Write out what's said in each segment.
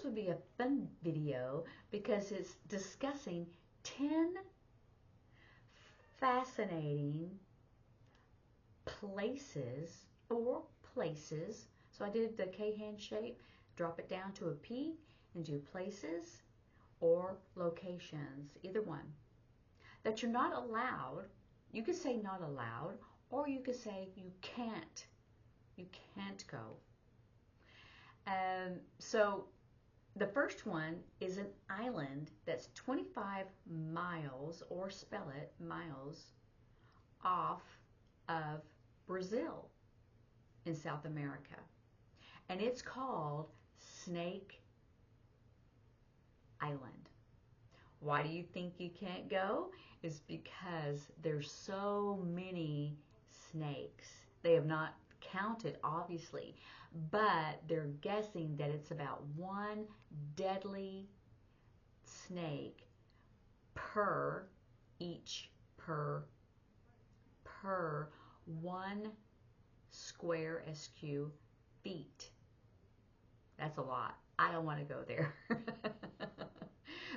this would be a fun video because it's discussing 10 fascinating places or places. So I did the K hand shape, drop it down to a P and do places or locations, either one, that you're not allowed. You could say not allowed, or you could say you can't go. So the first one is an island that's 25 miles, or spell it, miles, off of Brazil in South America. And it's called Snake Island. Why do you think you can't go? It's because there's so many snakes. They have not counted, obviously, but they're guessing that it's about one deadly snake per 1 square SQ feet. That's a lot. I don't want to go there.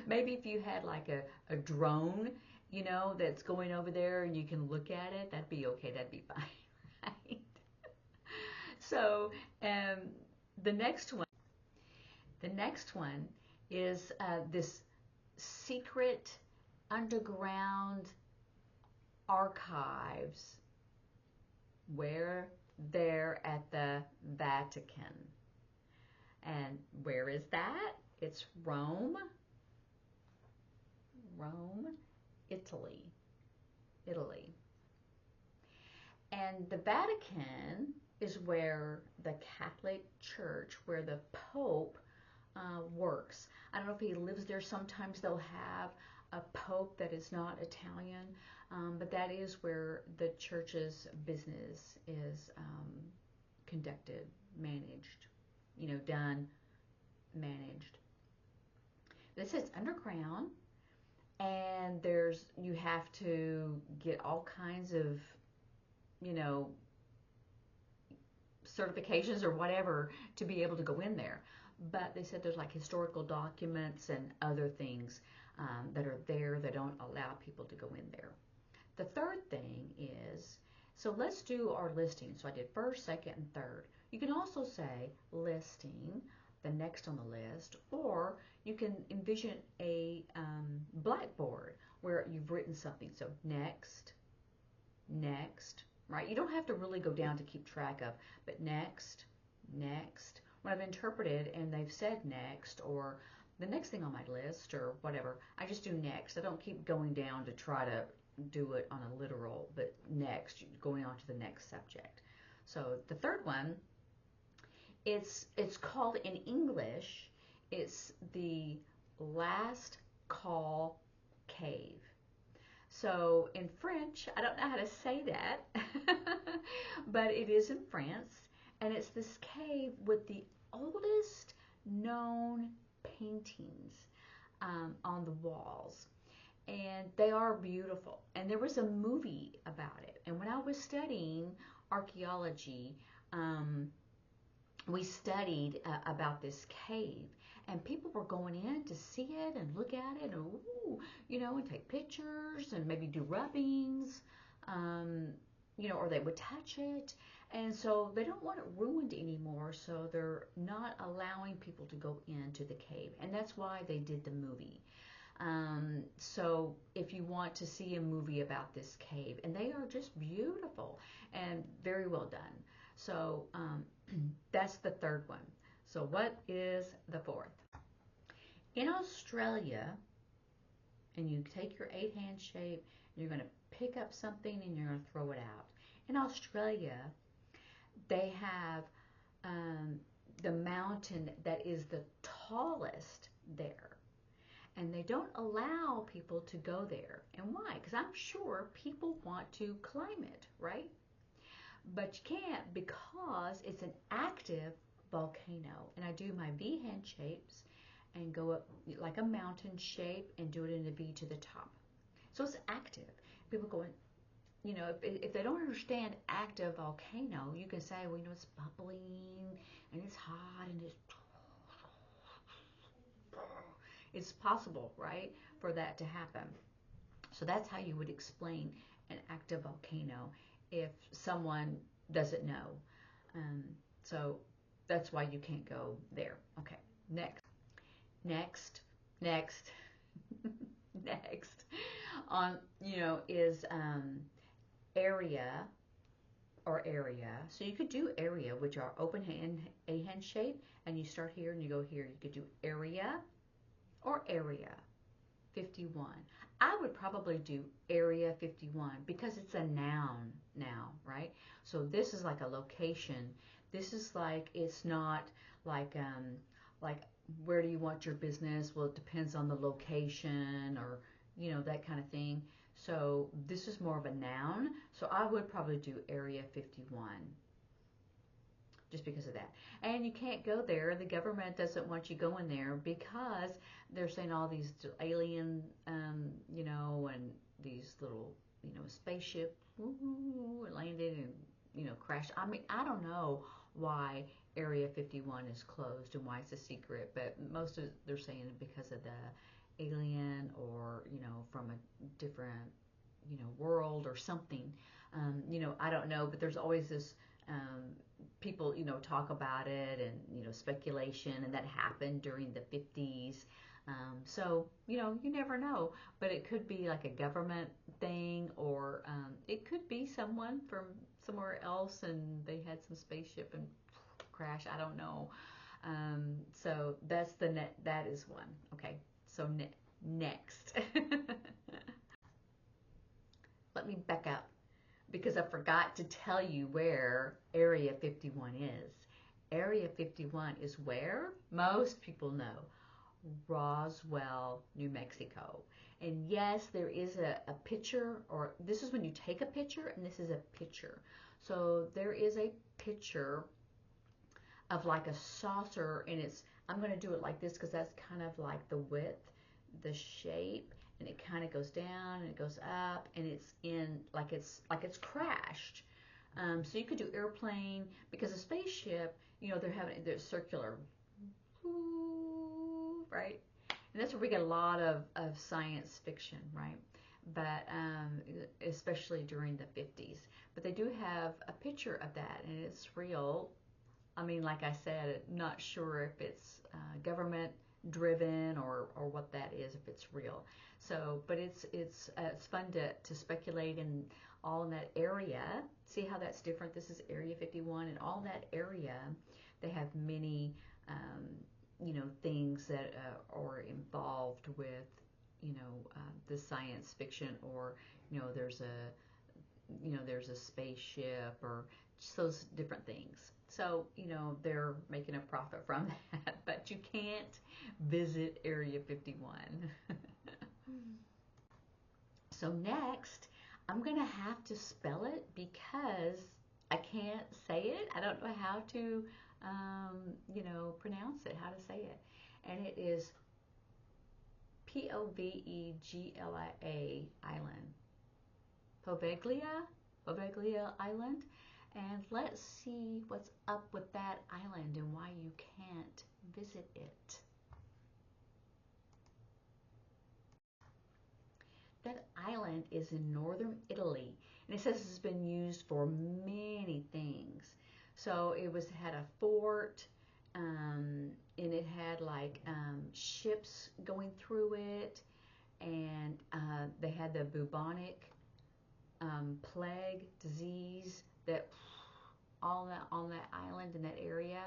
Maybe if you had like a drone, you know, that's going over there and you can look at it, that'd be okay. That'd be fine, right? So the next one is this secret underground archives where they're at the Vatican. And where is that? It's Rome, Italy. And the Vatican is where the Catholic Church, where the Pope works. I don't know if he lives there. Sometimes they'll have a Pope that is not Italian, but that is where the church's business is conducted, managed, done, managed. This is underground, and you have to get all kinds of, certifications or whatever to be able to go in there. But they said there's like historical documents and other things that are there that don't allow people to go in there. The third thing is, so let's do our listing. So I did first, second, and third. You can also say listing, the next on the list, or you can envision a blackboard where you've written something. So next, right? You don't have to really go down to keep track of, but next. When I've interpreted and they've said next, or the next thing on my list, or whatever, I just do next. I don't keep going down to try to do it on a literal, but next, going on to the next subject. So the third one, it's called in English, it's the Last Call Cave. So in French, I don't know how to say that, but it is in France, and it's this cave with the oldest known paintings on the walls, and they are beautiful. And there was a movie about it, and when I was studying archaeology, we studied about this cave, and people were going in to see it and look at it, and ooh, and take pictures and maybe do rubbings, or they would touch it. And so they don't want it ruined anymore, so they're not allowing people to go into the cave, and that's why they did the movie. So if you want to see a movie about this cave, and they are just beautiful and very well done. So that's the third one. So what is the fourth? In Australia, and you take your 8-hand shape, and you're going to pick up something and you're going to throw it out. In Australia, they have the mountain that is the tallest there. And they don't allow people to go there. And why? Because I'm sure people want to climb it, right? But you can't, because it's an active volcano. And I do my V hand shapes and go up like a mountain shape and do it in a V to the top. So it's active. People going, if they don't understand active volcano, you can say, well, it's bubbling and it's hot and it's, It's possible, right, for that to happen. So that's how you would explain an active volcano if someone doesn't know. Um, so that's why you can't go there. Okay, next, next, next on, is area or area. So you could do area, which are open hand, a hand shape, and you start here and you go here. You could do area or area 51. I would probably do area 51 because it's a noun now, right? So this is like a location. This is like, it's not like where do you want your business? Well, it depends on the location, or that kind of thing. So this is more of a noun. So I would probably do area 51 just because of that. And you can't go there. The government doesn't want you going there because they're saying all these alien, and these little, spaceship landed and, crashed. I mean, I don't know why Area 51 is closed and why it's a secret, but most of they're saying because of the alien, or, from a different, world or something. I don't know, but there's always this, people, talk about it, and, speculation, and that happened during the 50s. So, you never know, but it could be like a government thing, or it could be someone from somewhere else and they had some spaceship and crash. I don't know. So that's that is one. Okay, so next. Let me back up because I forgot to tell you where Area 51 is. Area 51 is where most people know, Roswell, New Mexico. And yes, there is a picture, or this is when you take a picture, and this is a picture. So there is a picture of like a saucer, and I'm going to do it like this because that's kind of like the width, the shape, and it kind of goes down and it goes up, and it's in like it's crashed. So you could do airplane, because a spaceship, they're circular, right? And that's where we get a lot of science fiction, right? But especially during the 50s. But they do have a picture of that, and it's real. I mean, like I said, not sure if it's government driven, or what that is, if it's real. So, but it's fun to speculate, and all in that area. See how that's different? This is Area 51, and all that area, they have many, things that are involved with, the science fiction, or there's a spaceship, or just those different things. So, they're making a profit from that, but you can't visit Area 51. So next, I'm going to have to spell it because I can't say it. I don't know how to, pronounce it, how to say it. And it is Poveglia Island. Poveglia Island. And let's see what's up with that island and why you can't visit it. That island is in northern Italy, and it says it's been used for many things. So it had a fort, and it had like ships going through it, and they had the bubonic plague disease that all that on that island, in that area.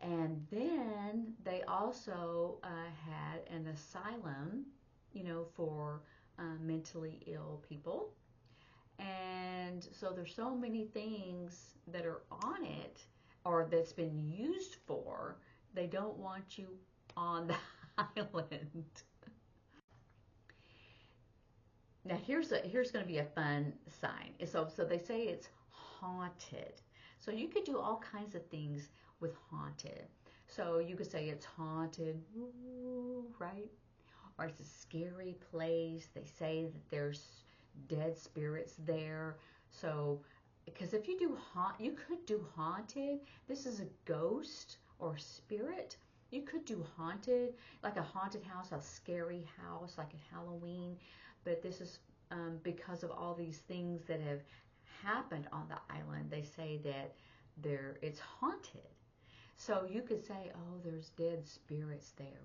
And then they also had an asylum, for mentally ill people. And so there's so many things that are on it, or that's been used for. They don't want you on the island. Now here's going to be a fun sign. So they say it's haunted. So you could do all kinds of things with haunted. So you could say it's haunted, right? Or it's a scary place. They say that there's dead spirits there. So, because if you do you could do haunted. This is a ghost or spirit, You could do haunted, like a haunted house, a scary house, like at Halloween. But this is because of all these things that have happened on the island. They say that it's haunted. So you could say, oh, there's dead spirits there.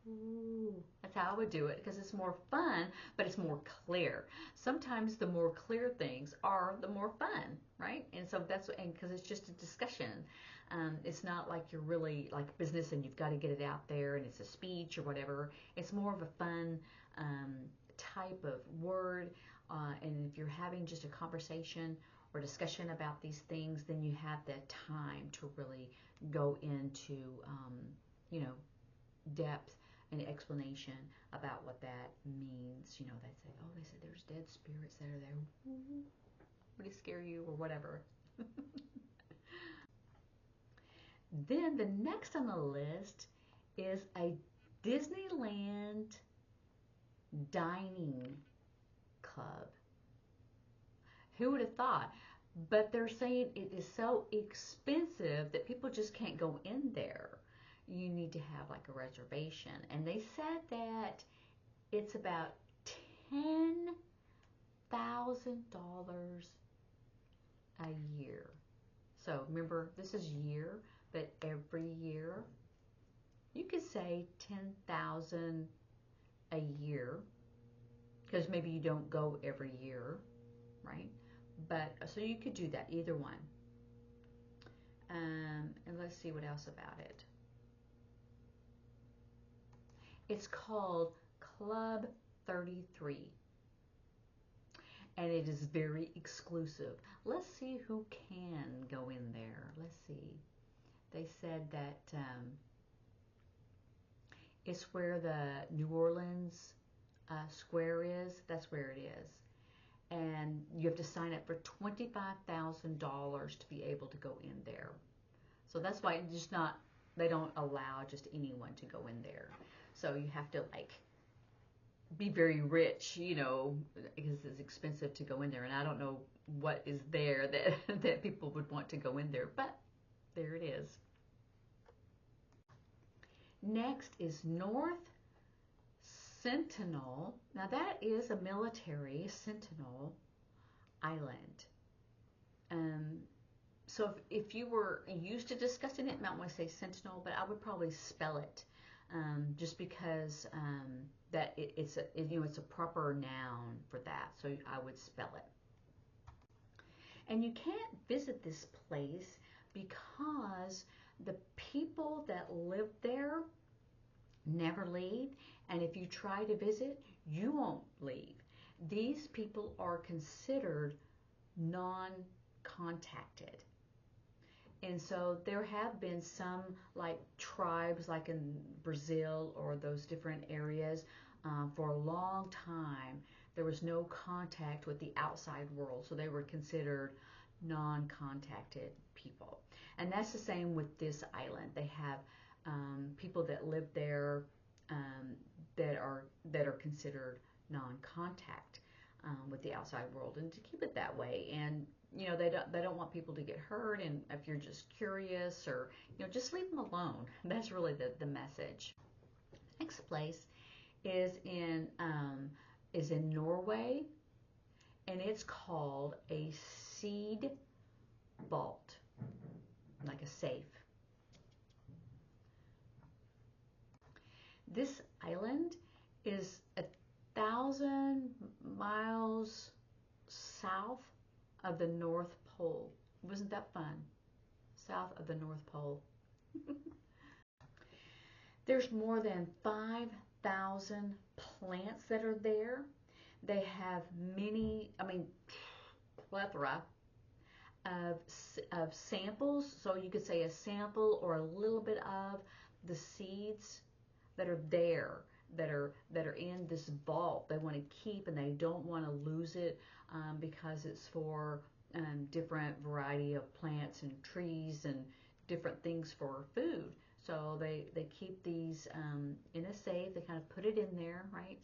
Ooh, that's how I would do it because it's more fun, but it's more clear. Sometimes the more clear things are the more fun, right? And so and because it's just a discussion. It's not like you're really like business and you've got to get it out there and it's a speech or whatever. It's more of a fun type of word. And if you're having just a conversation or discussion about these things, then you have that time to really go into, depth and explanation about what that means. They say, oh, they said there's dead spirits that are there. Ooh, would it scare you or whatever? Then the next on the list is a Disneyland dining club. Who would have thought? But they're saying it is so expensive that people just can't go in there. You need to have like a reservation. And they said that it's about $10,000 a year. So remember, this is year, but every year you could say 10,000 a year because maybe you don't go every year, right? But so you could do that, either one. And let's see what else about it. It's called Club 33. And it is very exclusive. Let's see who can go in there. Let's see. They said that it's where the New Orleans Square is. That's where it is. And you have to sign up for $25,000 to be able to go in there. So that's why it's just not, they don't allow just anyone to go in there. So you have to like be very rich, because it's expensive to go in there. And I don't know what is there that, that people would want to go in there, but there it is. Next is North Sentinel. Now that is a military Sentinel island. So if you were used to discussing it, you might want to say Sentinel, but I would probably spell it, just because that it's a proper noun for that. So I would spell it. And you can't visit this place because the people that live there never leave, and if you try to visit, you won't leave. These people are considered non-contacted. And so there have been some like tribes like in Brazil or those different areas, for a long time there was no contact with the outside world, so they were considered non-contacted people. And that's the same with this island. They have people that live there, that are considered non-contact with the outside world, and to keep it that way. And they don't want people to get hurt, and if you're just curious, or just leave them alone. That's really the message. Next place is in Norway, and it's called a seed vault, like a safe. This island is 1,000 miles south of the North Pole. Wasn't that fun? South of the North Pole. There's more than 5,000 plants that are there. They have plethora of samples. So you could say a sample or a little bit of the seeds that are there, that are in this vault. They want to keep, and they don't want to lose it, because it's for different variety of plants and trees and different things for food. So they keep these in a safe. They kind of put it in there, right?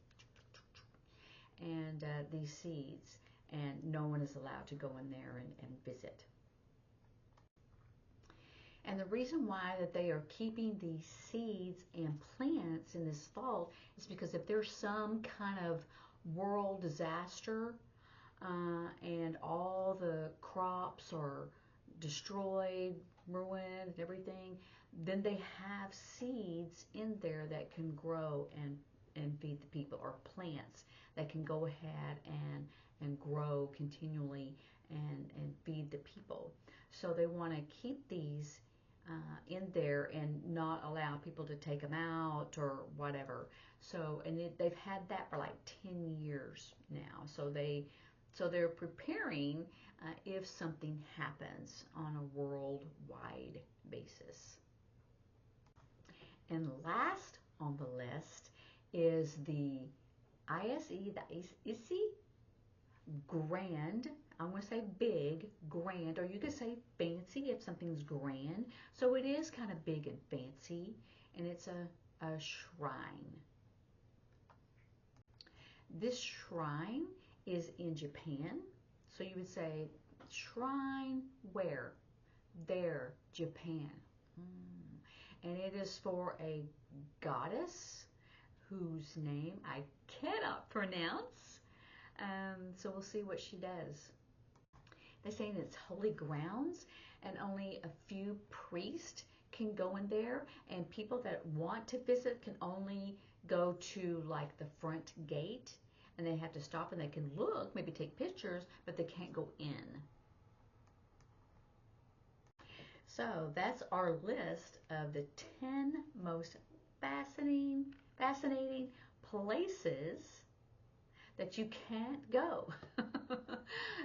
And these seeds, and no one is allowed to go in there and visit. And the reason why that they are keeping these seeds and plants in this vault is because if there's some kind of world disaster and all the crops are destroyed, ruined, and everything, then they have seeds in there that can grow and feed the people, or plants that can go ahead and grow continually and feed the people. So they want to keep these in there and not allow people to take them out or whatever. So, and they've had that for like 10 years now. So they're preparing if something happens on a worldwide basis. And last on the list is the ISE, the ISE grand. I'm going to say big, grand, or you could say fancy if something's grand. So it is kind of big and fancy, and it's a shrine. This shrine is in Japan. So you would say, shrine where? There, Japan. And it is for a goddess whose name I cannot pronounce. So we'll see what she does. They're saying it's holy grounds and only a few priests can go in there, and people that want to visit can only go to like the front gate, and they have to stop and they can look, maybe take pictures, but they can't go in. So that's our list of the 10 most fascinating places that you can't go.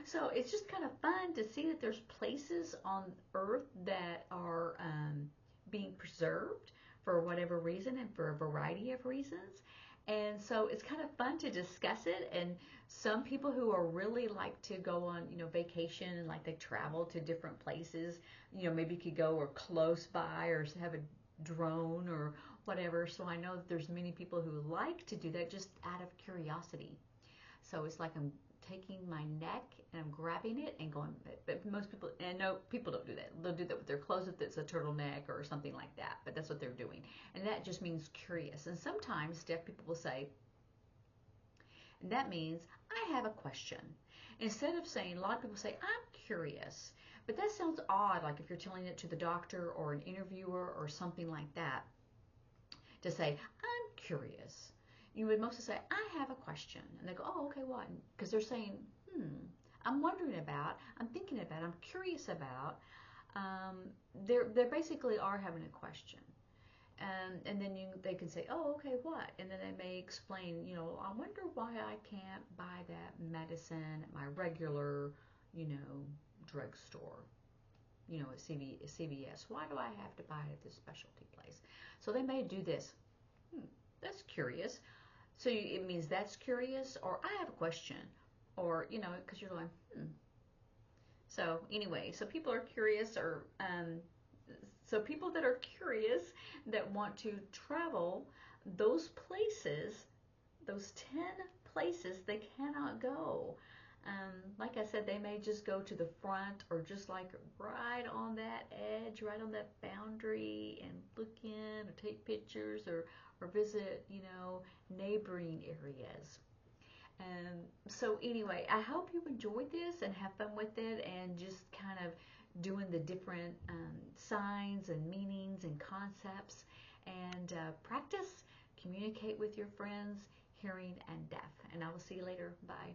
So it's just kind of fun to see that there's places on Earth that are being preserved for whatever reason and for a variety of reasons. And so it's kind of fun to discuss it. And some people who are really like to go on, vacation and like they travel to different places, maybe could go or close by or have a drone or whatever. So I know that there's many people who like to do that just out of curiosity. So it's like I'm taking my neck and I'm grabbing it and going, but most people, and no, people don't do that. They'll do that with their clothes if it's a turtleneck or something like that, but that's what they're doing. And that just means curious. And sometimes deaf people will say, and that means, I have a question. Instead of saying, a lot of people say, I'm curious, but that sounds odd, like if you're telling it to the doctor or an interviewer or something like that, to say, I'm curious. You would mostly say, I have a question. And they go, oh, okay, what? Because they're saying, I'm wondering about, I'm thinking about, I'm curious about. They basically are having a question. And then they can say, oh, okay, what? And then they may explain, I wonder why I can't buy that medicine at my regular, drugstore, at CVS. Why do I have to buy it at this specialty place? So they may do this. That's curious. So it means that's curious, or I have a question, or, because you're going, So anyway, so people are curious, or so people that are curious that want to travel those places, those 10 places they cannot go. Like I said, they may just go to the front or just like right on that edge, right on that boundary, and look in or take pictures or visit, neighboring areas. So anyway, I hope you enjoyed this and have fun with it, and just kind of doing the different signs and meanings and concepts, and practice, communicate with your friends, hearing and deaf. And I will see you later. Bye.